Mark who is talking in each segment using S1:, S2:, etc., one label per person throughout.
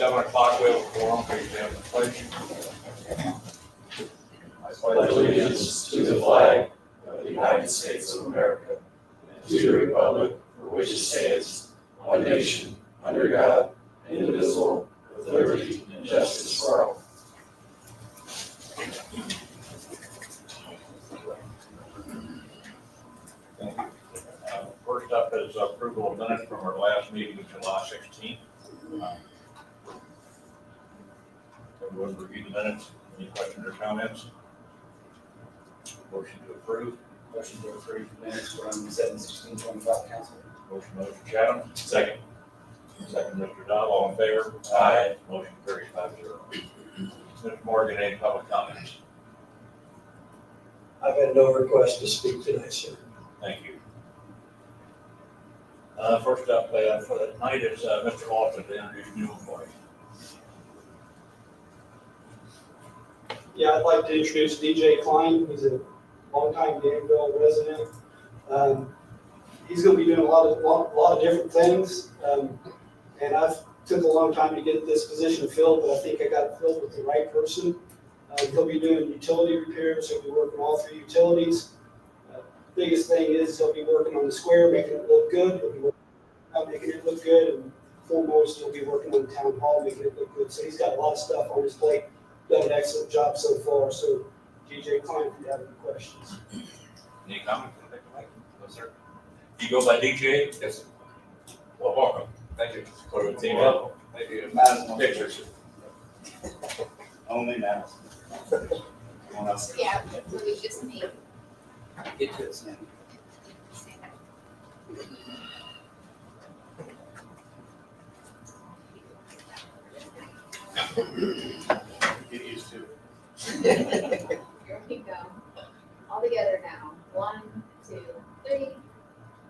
S1: 7:00, we have a forum, please stand for the pledge.
S2: I pledge allegiance to the flag of the United States of America and to the republic for which it stands, one nation, under God, indivisible, with liberty and justice for all.
S1: Thank you. First up is approval of minutes from our last meeting, July 16th. Everyone review the minutes. Any questions or comments? Motion to approve.
S3: Motion to approve minutes from 7/16/25 council.
S1: Motion by Mr. Chatham.
S2: Second.
S1: Second, Mr. Dodd. All in favor?
S2: Aye.
S1: Motion carries 5-0. Mr. Morgan, any public comments?
S4: I've had no request to speak tonight, sir.
S1: Thank you. First up for the night is Mr. Lawson to introduce new employee.
S5: Yeah, I'd like to introduce DJ Klein. He's a longtime Danville resident. He's going to be doing a lot of different things. And I've took a long time to get this position filled, but I think I got it filled with the right person. He'll be doing utility repairs. He'll be working all three utilities. Biggest thing is he'll be working on the square, making it look good. He'll be working on making it look good, and foremost, he'll be working on the town hall, making it look good. So he's got a lot of stuff on his plate. Done an excellent job so far. So, DJ Klein, if you have any questions.
S1: Any comments? No, sir. You go by DJ?
S2: Yes.
S1: Well, welcome.
S2: Thank you.
S1: Go to the team up.
S2: Thank you. Madison.
S1: Pictures.
S2: Only Madison. Anyone else?
S6: Yeah, it was just me.
S3: Get to it, Sam.
S2: Get used to it.
S6: Here we go. All together now. 1, 2, 3.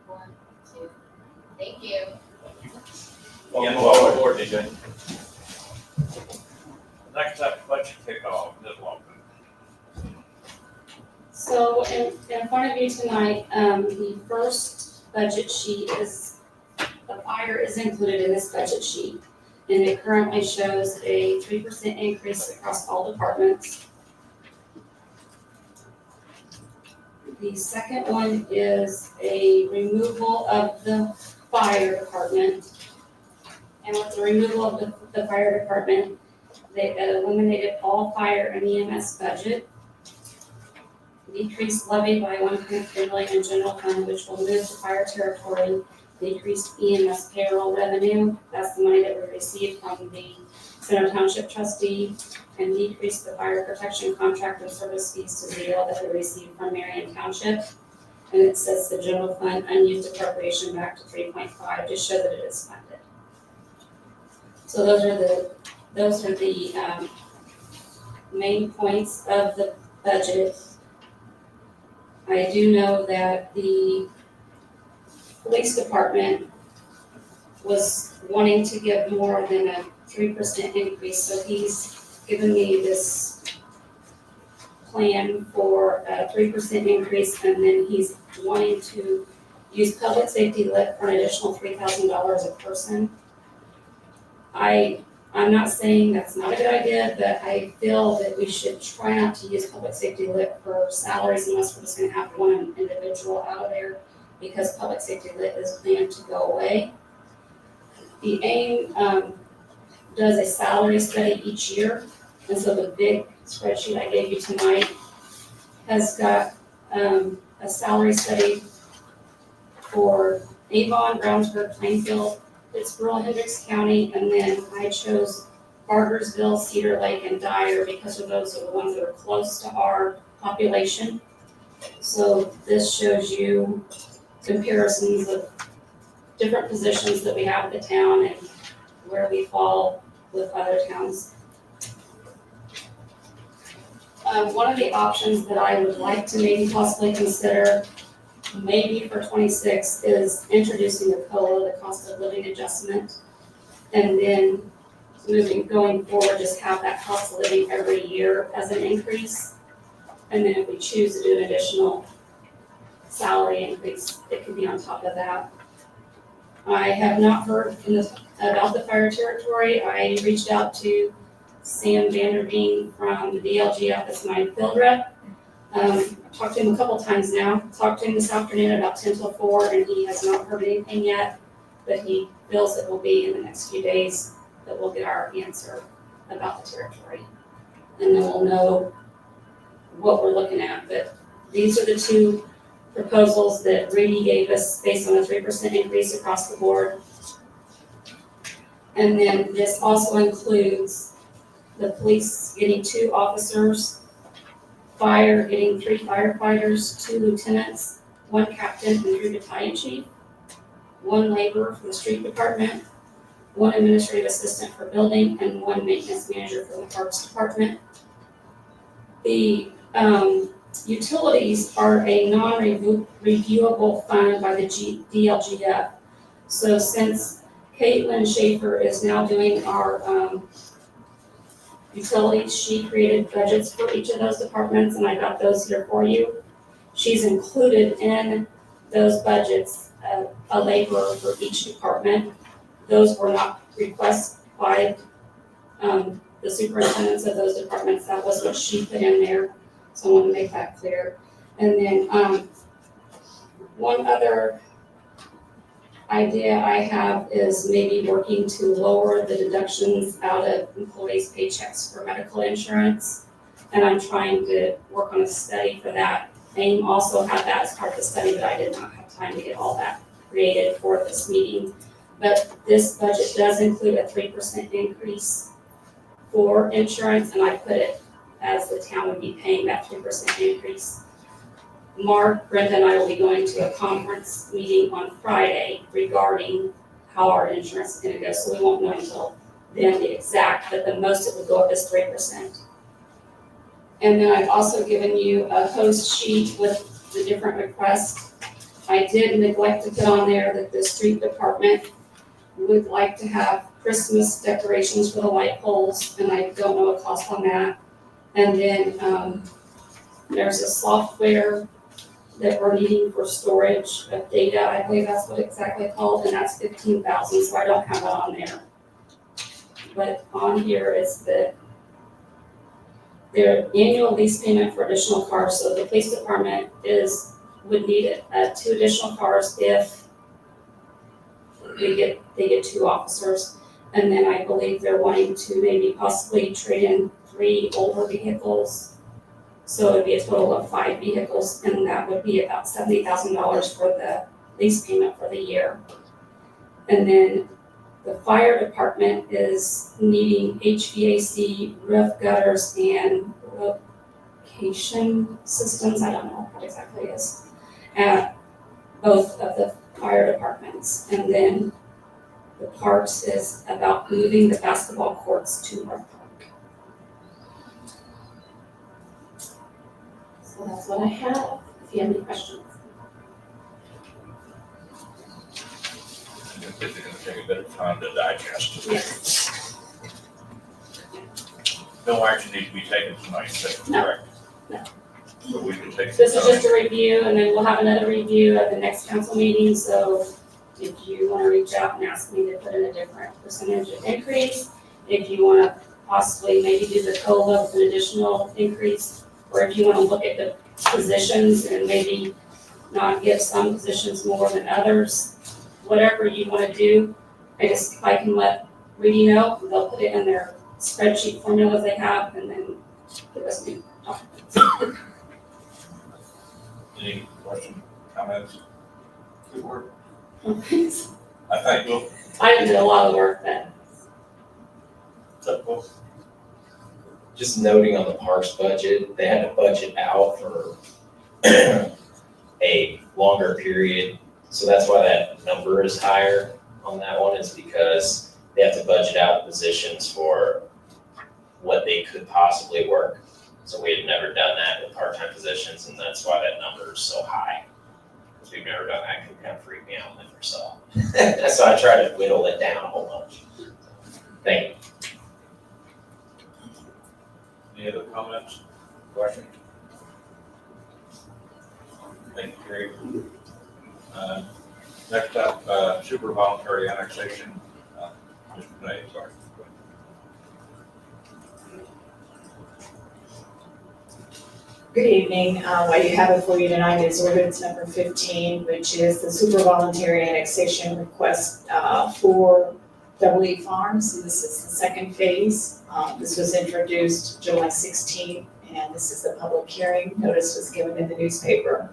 S6: 1, 2. Thank you.
S1: Welcome aboard, DJ. Next up, budget kickoff, Ms. Walker.
S7: So in front of you tonight, the first budget sheet is, the fire is included in this budget sheet. And it currently shows a 3% increase across all departments. The second one is a removal of the fire department. And with the removal of the fire department, they eliminated all fire and EMS budget. Decreased levy by 1.3 million in general fund, which will move to fire territory. Decreased EMS payroll revenue, that's the money that we received from the Center Township trustee, and decreased the fire protection contract and service fees to 0 that we received from Marion Township. And it says the general fund unused appropriation back to 3.5 to show that it is funded. So those are the main points of the budget. I do know that the police department was wanting to give more than a 3% increase, so he's given me this plan for a 3% increase, and then he's wanting to use public safety lit for an additional $3,000 a person. I'm not saying that's not a good idea, but I feel that we should try not to use public safety lit for salaries unless we're just gonna have one individual out of there, because public safety lit is planned to go away. The AIM does a salary study each year, and so the big spreadsheet I gave you tonight has got a salary study for Avon, Brownsburg, Plainfield, Pittsburgh, Hendricks County, and then I chose Bargersville, Cedar Lake, and Dyer because of those are the ones that are close to our population. So this shows you comparisons of different positions that we have at the town and where we fall with other towns. One of the options that I would like to maybe possibly consider, maybe for 26, is introducing the COLA, the cost of living adjustment, and then going forward, just have that cost of living every year as an increase. And then if we choose to do an additional salary increase, it could be on top of that. I have not heard about the fire territory. I reached out to Sam Vanderveen from the DLG office, my field rep. I've talked to him a couple times now. Talked to him this afternoon about 10 till 4, and he has not heard anything yet, but he feels it will be in the next few days that we'll get our answer about the territory. And then we'll know what we're looking at. But these are the two proposals that Reedy gave us based on a 3% increase across the board. And then this also includes the police getting 2 officers, fire getting 3 firefighters, 2 lieutenants, 1 captain, and 3 battalion chief, 1 laborer for the street department, 1 administrative assistant for building, and 1 maintenance manager for the parks department. The utilities are a non-reviewable fund by the DLGF. So since Caitlin Schaefer is now doing our utilities, she created budgets for each of those departments, and I got those here for you. She's included in those budgets a laborer for each department. Those were not requests by the superintendents of those departments. That was what she put in there. So I want to make that clear. And then one other idea I have is maybe working to lower the deductions out of employees' paychecks for medical insurance. And I'm trying to work on a study for that. AIM also had that as part of the study, but I did not have time to get all that created for this meeting. But this budget does include a 3% increase for insurance, and I put it as the town would be paying that 3% increase. Mark, Brenda, and I will be going to a conference meeting on Friday regarding how our insurance is gonna go, so we won't know until then the exact, but the most it would go up is 3%. And then I've also given you a host sheet with the different requests. I did neglect to put on there that the street department would like to have Christmas decorations for the light poles, and I don't know a cost on that. And then there's a software that we're needing for storage of data, I believe that's what it's exactly called, and that's $15,000, so I don't have that on there. But on here is their annual lease payment for additional cars, so the police department would need 2 additional cars if they get 2 officers. And then I believe they're wanting to maybe possibly trade in 3 older vehicles. So it'd be a total of 5 vehicles, and that would be about $70,000 for the lease payment for the year. And then the fire department is needing HVAC, roof gutters, and location systems, I don't know what exactly it is, at both of the fire departments. And then the parks is about moving the basketball courts to North Park. So that's what I have, if you have any questions.
S1: This is gonna take a bit of time to digest.
S7: Yes.
S1: No action needs to be taken tonight, is that
S7: No.
S1: correct?
S7: No.
S1: So we can take some
S7: This is just
S1: time.
S7: a review, and then we'll have another review at the next council meeting, so if you wanna reach out and ask me to put in a different percentage of increase, if you wanna possibly maybe do the COLA with an additional increase, or if you wanna look at the positions and maybe not give some positions more than others, whatever you wanna do, if I can let Reedy know, they'll put it in their spreadsheet formulas they have, and then give us new documents.
S1: Any questions, comments?
S3: Good work.
S7: Thanks.
S1: I think we'll,
S7: I did a lot of work, but
S2: Just noting on the parks budget, they had to budget out for a longer period. So that's why that number is higher on that one, is because they have to budget out positions for what they could possibly work. So we had never done that with part-time positions, and that's why that number is so high. Because we've never done that, it could kind of freak me out when I first saw it. So I tried to whittle it down a whole bunch. Thank you.
S1: any other comments, questions? Thank you, Gary. Next up, super voluntary annexation. Mr. Benet, sorry.
S8: Good evening. What you have before you tonight is ordinance number 15, which is the super voluntary annexation request for Double E Farms. And this is the second phase. This was introduced July 16th, and this is the public hearing. Notice was given in the newspaper.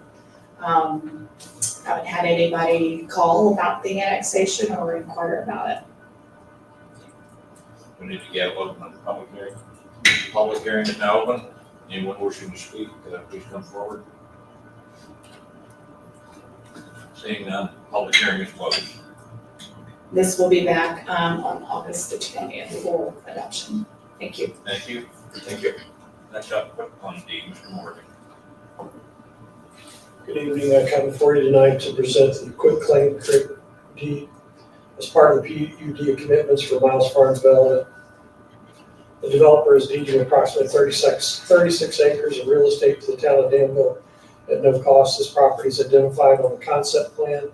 S8: Haven't had anybody call about the annexation or inquire about it.
S1: We need to get open on the public hearing. Public hearing is now open. Anyone wishing to speak, please come forward. Seeing none, public hearing is closed.
S8: This will be back on August the 20th for adoption. Thank you.
S1: Thank you. Thank you. Next up, quick claim deed, Mr. Morgan.
S4: Good evening. I come before you tonight to present the quick claim deed as part of the PUD commitments for Miles Farm development. The developer is deeding approximately 36 acres of real estate to the town of Danville at no cost. This property is identified on the concept plan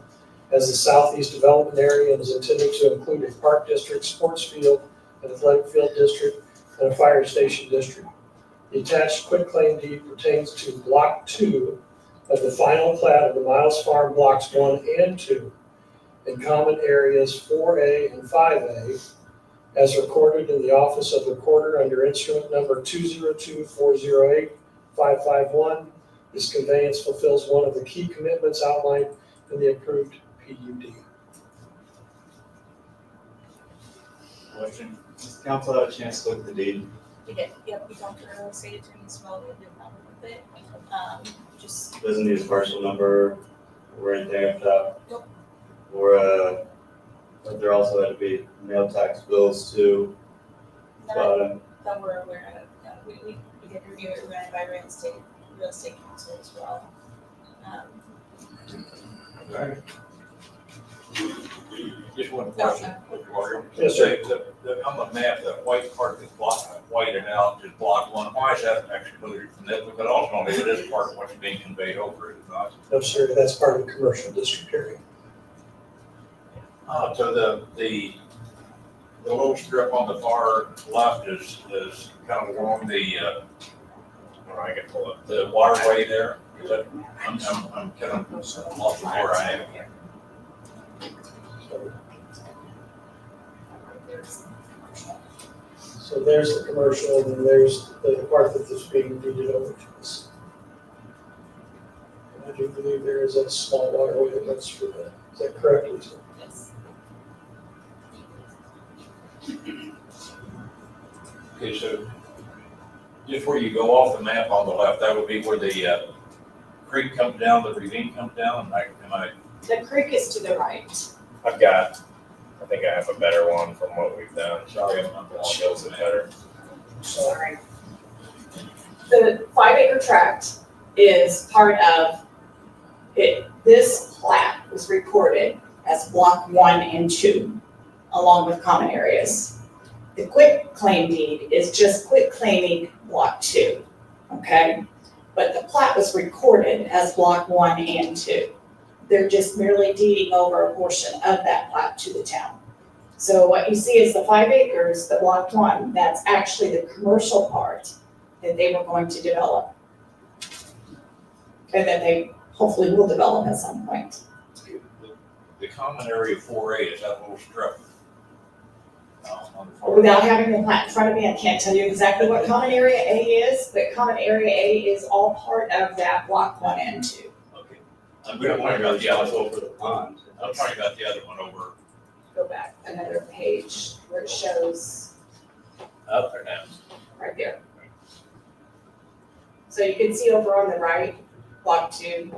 S4: as the southeast development area and is intended to include a park district, sports field, an athletic field district, and a fire station district. The attached quitclaim deed pertains to Block 2 of the final plat of the Miles Farm Blocks 1 and 2 in common areas 4A and 5A as recorded in the Office of Recorder under instrument number 202408551. This conveyance fulfills one of the key commitments outlined in the approved PUD.
S1: Question?
S3: Does the council have a chance to look at the deed?
S9: We did, yep, we talked to our state attorney as well, we have no problem with it. Just,
S3: Doesn't need a parcel number or anything up top?
S9: Nope.
S3: Or, but there also had to be mail tax bills too.
S9: that, that we're aware of, we did review it, ran by real estate council as well.
S1: Okay. Just one question.
S4: Yes, sir.
S1: On the map, the white part that's whited out is block 1. Why is that excluded from that? But ultimately, it is part of what's being conveyed over, is it not?
S4: No, sir, that's part of the commercial district area.
S1: So the little strip on the far left is kind of along the, what do I get called, the waterway there. Is that, I'm kind of lost where I am.
S4: So there's the commercial, and then there's the part that is being deeded over to us. And I do believe there is a small waterway that runs through that. Is that correct, Lisa?
S9: Yes.
S1: Okay, so just where you go off the map on the left, that would be where the creek comes down, the ravine comes down. Am I?
S8: The creek is to the right.
S10: I think I have a better one from what we've done.
S1: Sorry, I'm
S10: Shows it better.
S8: Sorry. The 5 acre tract is part of it. This plat was recorded as block 1 and 2, along with common areas. The quit claim deed is just quit claiming block 2, okay? But the plat was recorded as block 1 and 2. They're just merely deeding over a portion of that plat to the town. So what you see is the 5 acres, the block 1, that's actually the commercial part that they were going to develop. And that they hopefully will develop at some point.
S1: The common area 4A is that little strip. On the far
S8: Without having the plat in front of me, I can't tell you exactly what common area A is, but common area A is all part of that block 1 and 2.
S1: Okay. I'm going to talk about the other one.
S3: over the pond.
S1: I'm talking about the other one over.
S8: Go back another page where it shows
S10: Up or down?
S8: right there. So you can see over on the right, block 2,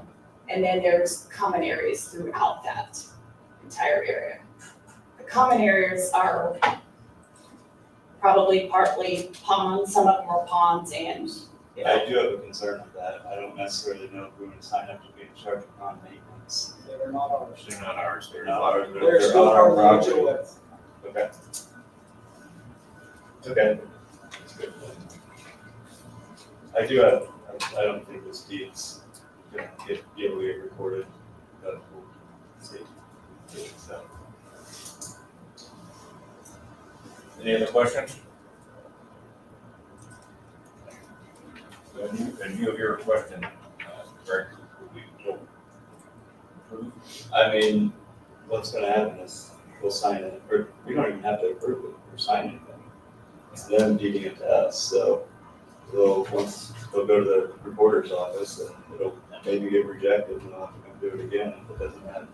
S8: and then there's common areas throughout that entire area. The common areas are probably partly ponds, some of them are ponds and, you know,
S3: I do have a concern with that. I don't necessarily know if we want to sign up to be in charge of pond maintenance.
S5: They're not ours.
S1: They're not ours.
S3: They're not ours, but
S5: They're still
S3: on our
S5: part of the
S3: property.
S5: HOA.
S3: Okay. Okay. That's good. I don't think this deed's gonna be able to get recorded, but we'll see.
S10: So,
S1: Any other questions? And you have your question, Greg? We will approve?
S3: I mean, what's gonna happen is we'll sign it, or we don't even have to approve it or sign anything. It's them deeding it to us, so they'll go to the recorder's office and it'll maybe get rejected and they'll have to come do it again if it doesn't have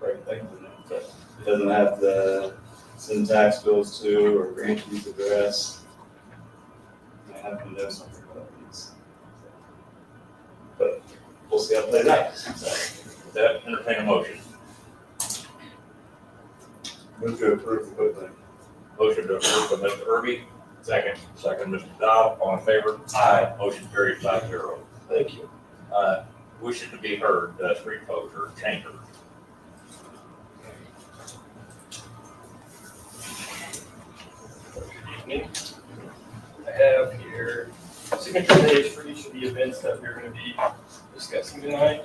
S3: the right things in it. But it doesn't have the send tax bills to or grantee's address. I have to know something about these. But we'll see how it plays out.
S1: With that, entertain a motion.
S3: Move to approve the quick claim.
S1: Motion to approve by Mr. Irby. Second. Second, Mr. Dodd. All in favor? Aye. Motion carries 5-0.
S4: Thank you.
S1: Wishing to be heard, street closure, Chambers.
S11: Evening. I have here signature page for each of the events that we're going to be discussing tonight.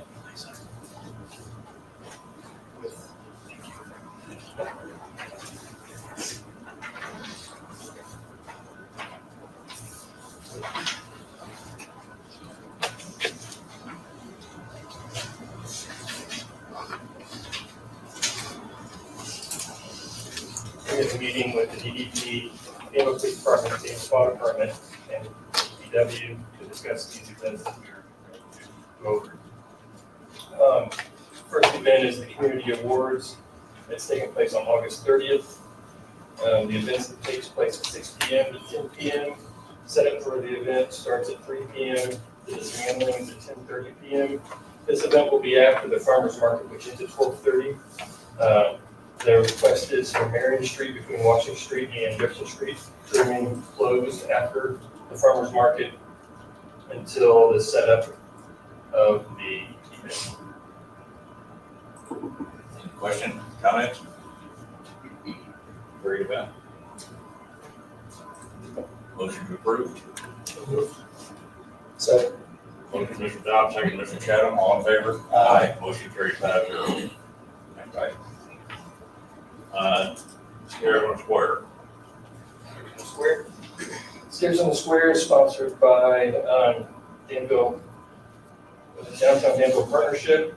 S11: We have a meeting with the DDP, Danville Police Department, Danville Fire Department, and DPW to discuss these events that we're going to go over. First event is the Community Awards. It's taking place on August 30th. The event takes place at 6 p.m. to 10 p.m. Setup for the event starts at 3 p.m. The dismantling is at 10:30 p.m. This event will be after the farmer's market, which is at 12:30. The request is for Marion Street between Washington Street and Jefferson Street to remain closed after the farmer's market until the setup of the event.
S1: Any questions, comments? Great event. Motion to approve.
S4: Second.
S1: Motion, Mr. Dodd, second, Mr. Chatham, all in favor? Aye. Motion carries 5-0. Next item. Square
S11: Square. Stairs on the Square is sponsored by Danville, the Downtown Danville Partnership.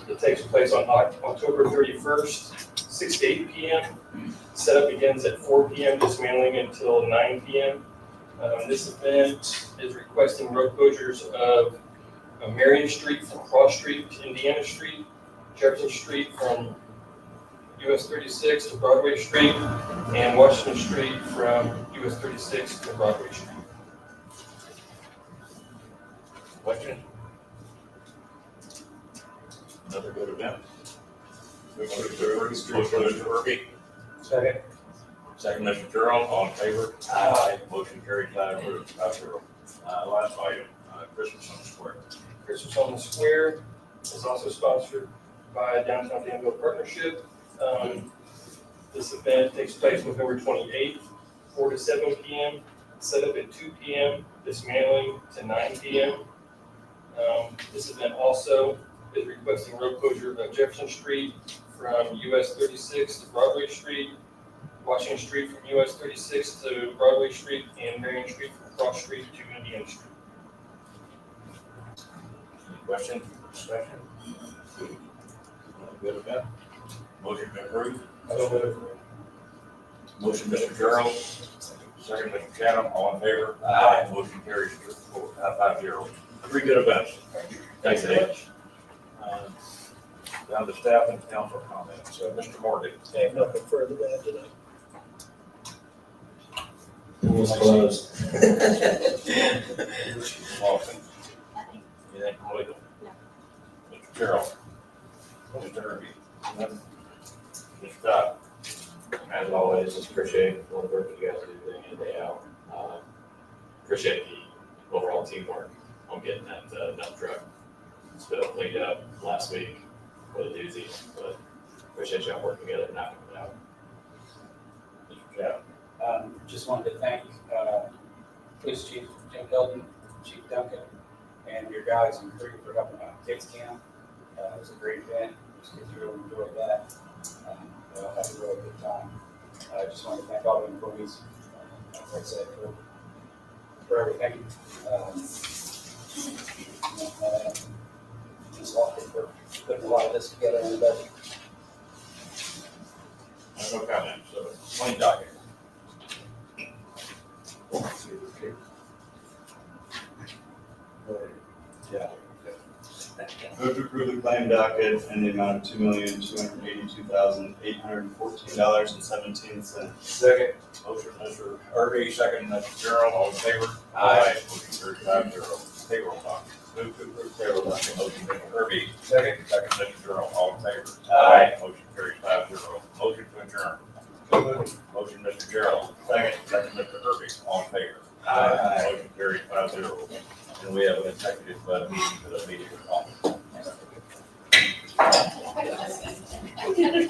S11: It takes place on October 31st, 6 to 8 p.m. Setup begins at 4 p.m., dismantling until 9 p.m. This event is requesting road closures of Marion Street from Cross Street to Indiana Street, Jefferson Street from US 36 to Broadway Street, and Washington Street from US 36 to Broadway Street.
S1: Question? Another good event. Motion to approve, Mr. Irby.
S11: Second.
S1: Second, Mr. Gerald, all in favor? Aye. Motion carried 5-0. Last item, Christmas on the Square.
S11: Christmas on the Square is also sponsored by Downtown Danville Partnership. This event takes place November 28th, 4 to 7 p.m., set up at 2 p.m., dismantling to 9 p.m. This event also is requesting road closure of Jefferson Street from US 36 to Broadway Street, Washington Street from US 36 to Broadway Street, and Marion Street from Cross Street to Indiana Street.
S1: Any questions, discussion? Good event. Motion to approve. Motion, Mr. Gerald. Second, Mr. Chatham, all in favor? Aye. Motion carries 5-0. Three good events. Thanks, Dave. Down to staff and council comments. Mr. Morgan.
S4: I have nothing further to add tonight.
S3: Pool's closed.
S1: Lawson.
S6: Nothing.
S1: Anything from legal?
S6: No.
S1: Mr. Carroll. Mr. Irby. Nothing. Mr. Dodd.
S10: as always, just appreciate all the work you guys do day in, day out. Appreciate the overall teamwork on getting that dump truck spill cleaned up last week. What a doozy, but appreciate y'all working together and knocking it out.
S1: Mr. Chatham.
S12: Just wanted to thank Police Chief Jim Hilton, Chief Duncan, and your guys and crew for helping out Kids Camp. It was a great event.
S13: Just get to really enjoy that. Have a really good time. I just want to thank all the employees, like I said, for everything. Just lucky for putting a lot of this together in the budget.
S1: No comment, so clean docket.
S3: Yeah. Move to approve the claim docket in the amount of $2,282,814.17.
S1: Second. Motion, Mr. Irby, second, Mr. Gerald, all in favor? Aye. Motion carries 5-0. Payroll docket. Move to approve payroll docket. Motion, Mr. Irby. Second, Mr. Gerald, all in favor?
S3: Aye.
S1: Motion carries 5-0. Motion to adjourn. Motion, Mr. Gerald. Second, Mr. Irby, all in favor?
S3: Aye.
S1: Motion carries 5-0. And we have an executive meeting for the meeting.
S6: I don't know.